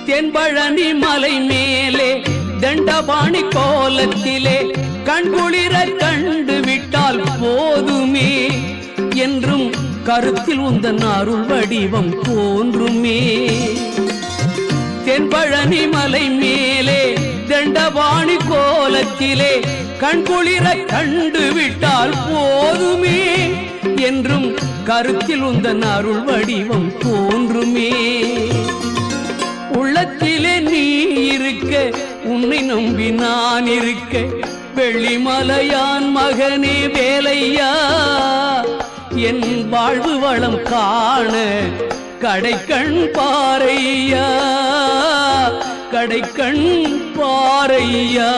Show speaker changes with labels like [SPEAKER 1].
[SPEAKER 1] தென்பழனி மலை மேலே தண்டபாணி கோலத்திலே கண்குளிர கண்டு விட்டால் போதுமே என்றும் கருத்தில் உந்தன் அருள் வடிவம் தோன்றுமே. தென்பழனி மலை மேலே தண்டபாணி கோலத்திலே கண்குளிர கண்டு விட்டால் போதுமே என்றும் கருத்தில் உந்தன் அருள் வடிவம் தோன்றுமே. உள்ளத்திலே நீ இருக்க உன்னை நம்பி நான் இருக்க வெள்ளிமலையான் மகனே வேலையா என் வாழ்வு வளம் காண கடைக்கண் பாறையா கடைக்கண் பாறையா.